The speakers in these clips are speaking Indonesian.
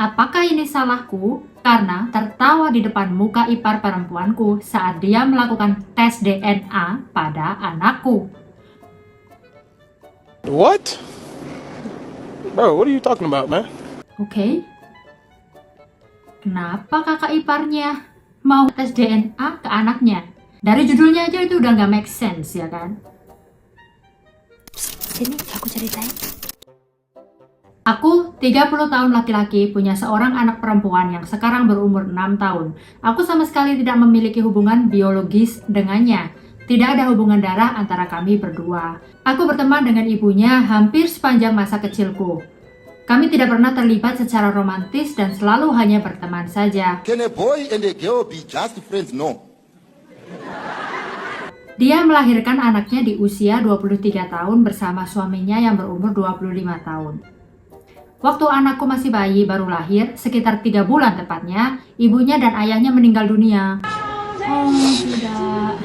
Apakah ini salahku karena tertawa di depan muka ipar perempuanku saat dia melakukan tes DNA pada anakku? What? Bro, what are you talking about, man? Oke. Kenapa kakak iparnya mau tes DNA ke anaknya? Dari judulnya aja itu udah nggak make sense, ya kan? Sini, aku ceritain. Aku 30 tahun laki-laki punya seorang anak perempuan yang sekarang berumur 6 tahun. Aku sama sekali tidak memiliki hubungan biologis dengannya. Tidak ada hubungan darah antara kami berdua. Aku berteman dengan ibunya hampir sepanjang masa kecilku. Kami tidak pernah terlibat secara romantis dan selalu hanya berteman saja. Can a boy and a girl be just friends? No. Dia melahirkan anaknya di usia 23 tahun bersama suaminya yang berumur 25 tahun. Waktu anakku masih bayi baru lahir, sekitar 3 bulan tepatnya, ibunya dan ayahnya meninggal dunia. Oh tidak.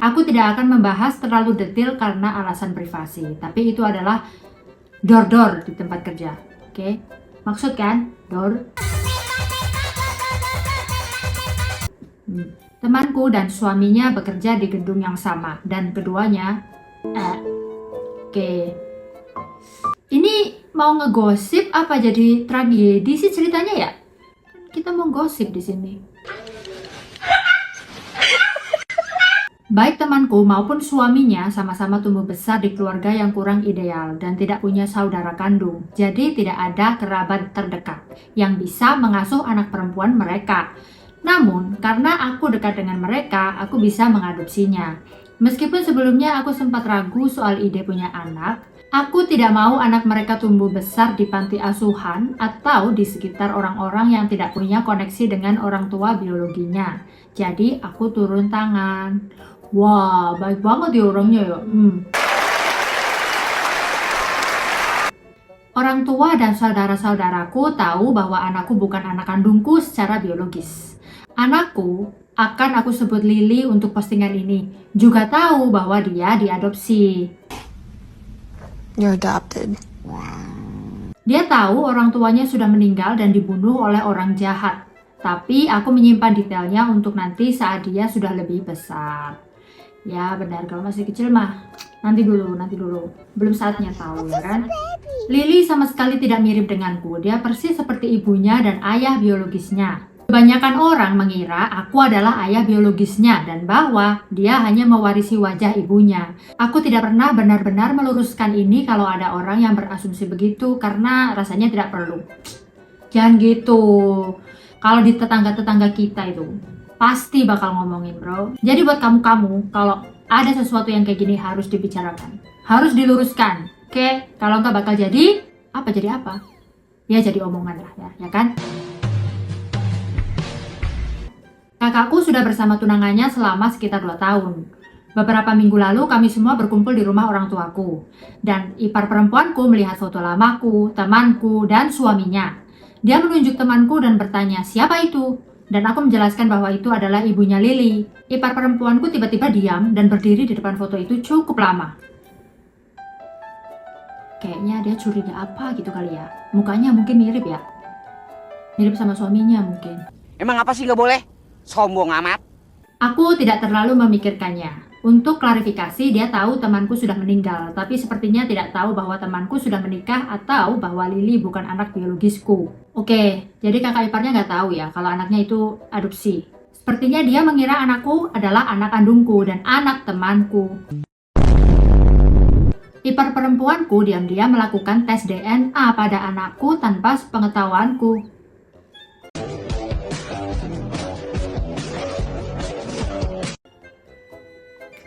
Aku tidak akan membahas terlalu detail karena alasan privasi, tapi itu adalah dor-dor di tempat kerja. Oke? Maksud kan? Dor. Temanku dan suaminya bekerja di gedung yang sama dan keduanya Oke. Ini mau ngegosip apa jadi tragedi sih ceritanya ya? Kita mau gosip di sini. Baik temanku maupun suaminya sama-sama tumbuh besar di keluarga yang kurang ideal dan tidak punya saudara kandung. Jadi tidak ada kerabat terdekat yang bisa mengasuh anak perempuan mereka. Namun, karena aku dekat dengan mereka, aku bisa mengadopsinya. Meskipun sebelumnya aku sempat ragu soal ide punya anak, aku tidak mau anak mereka tumbuh besar di panti asuhan atau di sekitar orang-orang yang tidak punya koneksi dengan orang tua biologinya. Jadi, aku turun tangan. Wah, baik banget ya orangnya ya. Orang tua dan saudara-saudaraku tahu bahwa anakku bukan anak kandungku secara biologis. Anakku, akan aku sebut Lily untuk postingan ini, juga tahu bahwa dia diadopsi. You're adopted. Dia tahu orang tuanya sudah meninggal dan dibunuh oleh orang jahat. Tapi aku menyimpan detailnya untuk nanti saat dia sudah lebih besar. Ya benar, kalau masih kecil mah nanti dulu. Belum saatnya tahu ya kan. Lily sama sekali tidak mirip denganku. Dia persis seperti ibunya dan ayah biologisnya. Kebanyakan orang mengira aku adalah ayah biologisnya dan bahwa dia hanya mewarisi wajah ibunya. Aku tidak pernah benar-benar meluruskan ini kalau ada orang yang berasumsi begitu karena rasanya tidak perlu. Jangan gitu. Kalau di tetangga-tetangga kita itu pasti bakal ngomongin bro. Jadi buat kamu-kamu, kalau ada sesuatu yang kayak gini harus dibicarakan, harus diluruskan. Oke, kalau nggak bakal jadi apa? Ya jadi omongan lah ya kan? Kakakku sudah bersama tunangannya selama sekitar 2 tahun. Beberapa minggu lalu kami semua berkumpul di rumah orang tuaku. Dan ipar perempuanku melihat foto lamaku, temanku, dan suaminya. Dia menunjuk temanku dan bertanya, siapa itu? Dan aku menjelaskan bahwa itu adalah ibunya Lily. Ipar perempuanku tiba-tiba diam dan berdiri di depan foto itu cukup lama. Kayaknya dia curiga apa gitu kali ya. Mukanya mungkin mirip ya. Mirip sama suaminya mungkin. Emang apa sih nggak boleh? Sombong amat. Aku tidak terlalu memikirkannya. Untuk klarifikasi, dia tahu temanku sudah meninggal, tapi sepertinya tidak tahu bahwa temanku sudah menikah atau bahwa Lily bukan anak biologisku. Oke, jadi kakak iparnya nggak tahu ya kalau anaknya itu adopsi. Sepertinya dia mengira anakku adalah anak kandungku dan anak temanku. Ipar perempuanku diam-diam melakukan tes DNA pada anakku tanpa sepengetahuanku.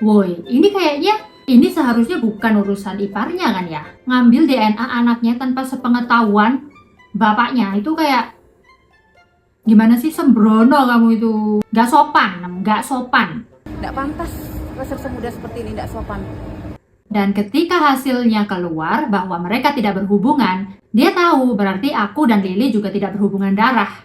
Woi, ini seharusnya bukan urusan iparnya kan ya? Ngambil DNA anaknya tanpa sepengetahuan bapaknya itu kayak gimana sih, sembrono kamu itu. Gak sopan. Nggak pantas reserse muda seperti ini, nggak sopan. Dan ketika hasilnya keluar bahwa mereka tidak berhubungan, dia tahu berarti aku dan Lily juga tidak berhubungan darah.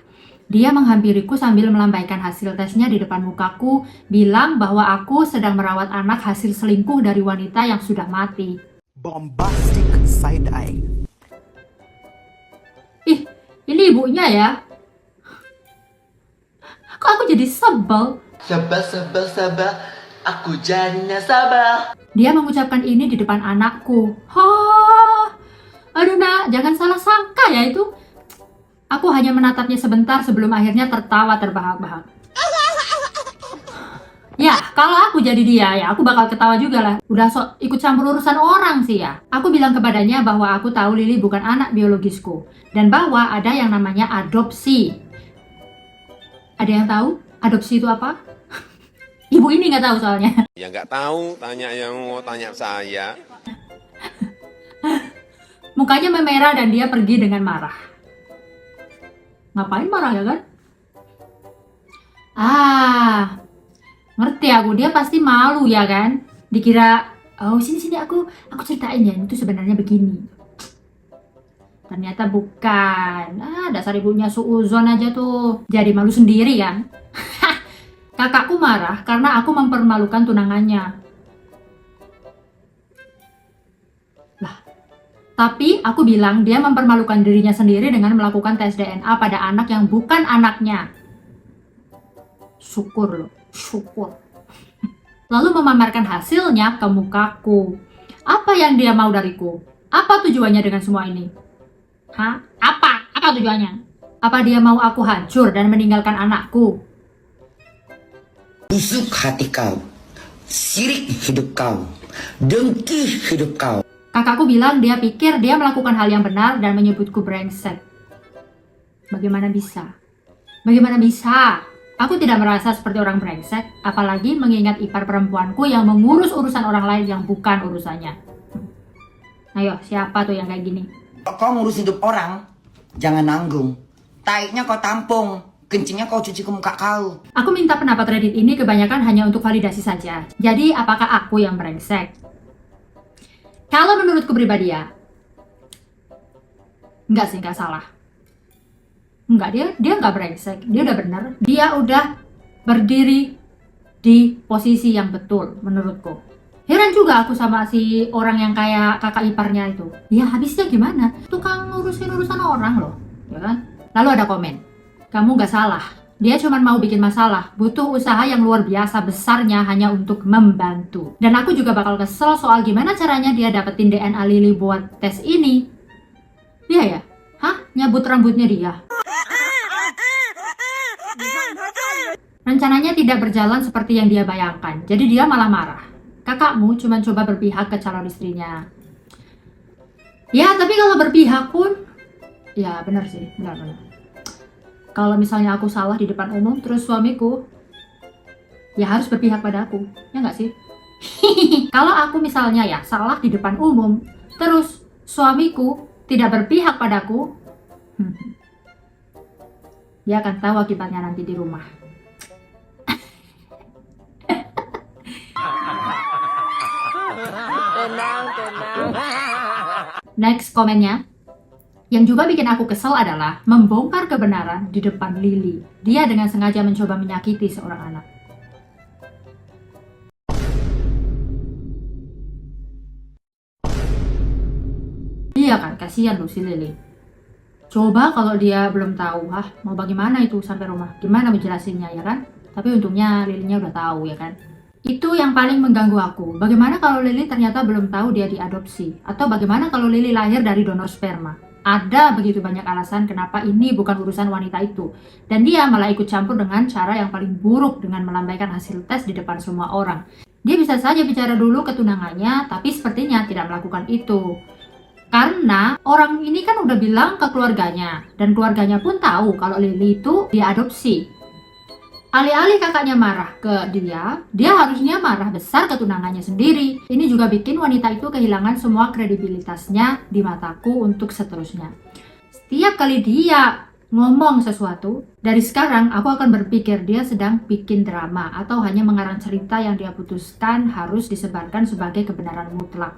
Dia menghampiriku sambil melambaikan hasil tesnya di depan mukaku, bilang bahwa aku sedang merawat anak hasil selingkuh dari wanita yang sudah mati. Bombastic side eye. Ini ibunya ya. Kok aku jadi sebel? Sabar, aku jadi nasabah. Dia mengucapkan ini di depan anakku. Hah, aduh nak, jangan salah sangka ya itu. Aku hanya menatapnya sebentar sebelum akhirnya tertawa terbahak-bahak. Ya, kalau aku jadi dia, ya aku bakal ketawa juga lah. Udah sok ikut campur urusan orang sih ya. Aku bilang kepadanya bahwa aku tahu Lily bukan anak biologisku. Dan bahwa ada yang namanya adopsi. Ada yang tahu adopsi itu apa? Ibu ini nggak tahu soalnya. Ya nggak tahu, tanya yang mau tanya saya. Mukanya memerah dan dia pergi dengan marah. Ngapain marah ya kan? Ngerti aku, dia pasti malu ya kan? Dikira, oh sini aku ceritain ya, itu sebenarnya begini. Ternyata bukan. Dasar ibunya suuzon aja tuh. Jadi malu sendiri kan? Kakakku marah karena aku mempermalukan tunangannya. Lah, tapi aku bilang dia mempermalukan dirinya sendiri dengan melakukan tes DNA pada anak yang bukan anaknya. Syukur loh, syukur. Lalu memamerkan hasilnya ke mukaku. Apa yang dia mau dariku? Apa tujuannya dengan semua ini? Hah? Apa tujuannya? Apa dia mau aku hancur dan meninggalkan anakku? Busuk hati kau, sirik hidup kau, dengki hidup kau. Kakakku bilang dia pikir dia melakukan hal yang benar dan menyebutku brengsek. Bagaimana bisa? Bagaimana bisa? Aku tidak merasa seperti orang brengsek, apalagi mengingat ipar perempuanku yang mengurus urusan orang lain yang bukan urusannya. Ayo, siapa tuh yang kayak gini? Kalau kau ngurus hidup orang, jangan nanggung. Taiknya kau tampung, kencingnya kau cuci ke muka kau. Aku minta pendapat Reddit ini kebanyakan hanya untuk validasi saja. Jadi, apakah aku yang brengsek? Kalau menurutku pribadi ya, enggak sih, enggak salah. Enggak, dia enggak brengsek, dia udah benar. Dia udah berdiri di posisi yang betul menurutku. Heran juga aku sama si orang yang kayak kakak iparnya itu. Ya habisnya gimana? Tukang ngurusin urusan orang loh, ya kan? Lalu ada komen, kamu nggak salah. Dia cuma mau bikin masalah, butuh usaha yang luar biasa besarnya hanya untuk membantu. Dan aku juga bakal kesel soal gimana caranya dia dapetin DNA Lily buat tes ini. Iya ya? Hah? Nyabut rambutnya dia? Rencananya tidak berjalan seperti yang dia bayangkan, jadi dia malah marah. Kakakmu cuma coba berpihak ke calon istrinya. Ya, tapi kalau berpihak pun, ya benar sih, benar. Kalau misalnya aku salah di depan umum, terus suamiku, ya harus berpihak pada aku, ya nggak sih? Kalau aku misalnya ya salah di depan umum, terus suamiku tidak berpihak padaku, dia akan tahu akibatnya nanti di rumah. Next komennya, yang juga bikin aku kesel adalah membongkar kebenaran di depan Lily. Dia dengan sengaja mencoba menyakiti seorang anak. Iya kan, kasihan loh si Lily. Coba kalau dia belum tahu, mau bagaimana itu sampai rumah? Gimana menjelasinnya ya kan? Tapi untungnya Lilynya udah tahu ya kan? Itu yang paling mengganggu aku. Bagaimana kalau Lily ternyata belum tahu dia diadopsi? Atau bagaimana kalau Lily lahir dari donor sperma? Ada begitu banyak alasan kenapa ini bukan urusan wanita itu. Dan dia malah ikut campur dengan cara yang paling buruk dengan melambaikan hasil tes di depan semua orang. Dia bisa saja bicara dulu ke tunangannya, tapi sepertinya tidak melakukan itu. Karena orang ini kan udah bilang ke keluarganya. Dan keluarganya pun tahu kalau Lily itu diadopsi. Alih-alih kakaknya marah ke dia harusnya marah besar ke tunangannya sendiri. Ini juga bikin wanita itu kehilangan semua kredibilitasnya di mataku untuk seterusnya. Setiap kali dia ngomong sesuatu, dari sekarang aku akan berpikir dia sedang bikin drama atau hanya mengarang cerita yang dia putuskan harus disebarkan sebagai kebenaran mutlak.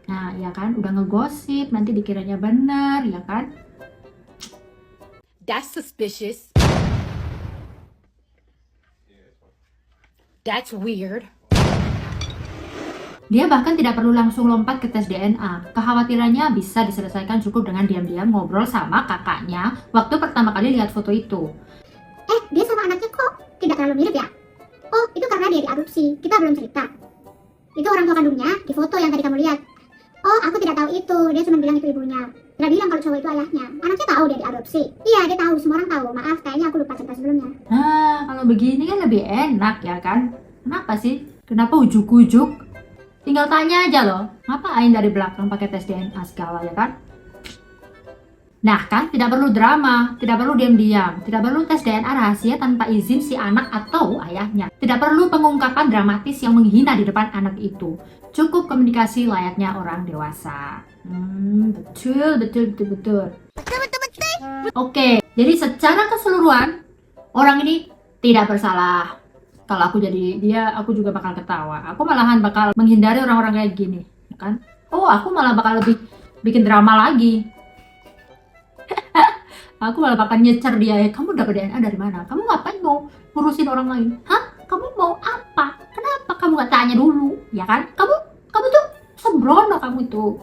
Nah, ya kan, udah ngegosip, nanti dikiranya benar, ya kan? That's suspicious. That's weird. Dia bahkan tidak perlu langsung lompat ke tes DNA. Kekhawatirannya bisa diselesaikan cukup dengan diam-diam ngobrol sama kakaknya waktu pertama kali lihat foto itu. Dia sama anaknya kok tidak terlalu mirip ya? Oh, itu karena dia diadopsi. Kita belum cerita. Itu orang tua kandungnya di foto yang tadi kamu lihat. Oh, aku tidak tahu itu. Dia cuma bilang itu ibunya. Tidak bilang kalau cowok itu ayahnya. Anaknya tahu dia diadopsi. Iya, dia tahu. Semua orang tahu. Maaf, kayaknya aku lupa cerita sebelumnya. Nah, kalau begini kan lebih enak ya kan? Kenapa sih? Kenapa ujuk-ujuk? Tinggal tanya aja loh. Ngapain dari belakang pakai tes DNA segala ya kan? Nah kan, tidak perlu drama, tidak perlu diam-diam, tidak perlu tes DNA rahasia tanpa izin si anak atau ayahnya. Tidak perlu pengungkapan dramatis yang menghina di depan anak itu. Cukup komunikasi layaknya orang dewasa. Betul. Oke, jadi secara keseluruhan, orang ini tidak bersalah. Kalau aku jadi dia, aku juga bakal ketawa. Aku malahan bakal menghindari orang-orang kayak gini, ya kan? Oh, aku malah bakal lebih bikin drama lagi. Aku malah bakal nyecer dia, kamu dapat DNA dari mana? Kamu ngapain mau ngurusin orang lain? Hah? Kamu mau apa? Kenapa kamu gak tanya dulu? Ya kan? Kamu tuh sembrono kamu tuh.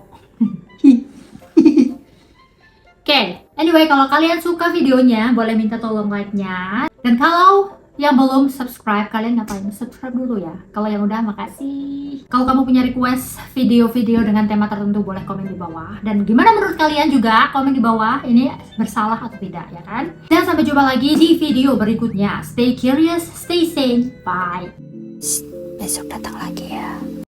Oke, anyway, kalau kalian suka videonya, boleh minta tolong like-nya. Dan kalau yang belum subscribe, kalian ngapain? Subscribe dulu ya. Kalau yang udah, makasih. Kalau kamu punya request video-video dengan tema tertentu, boleh komen di bawah. Dan gimana menurut kalian juga, komen di bawah. Ini bersalah atau tidak, ya kan? Dan sampai jumpa lagi di video berikutnya. Stay curious, stay sane. Bye. Besok datang lagi ya.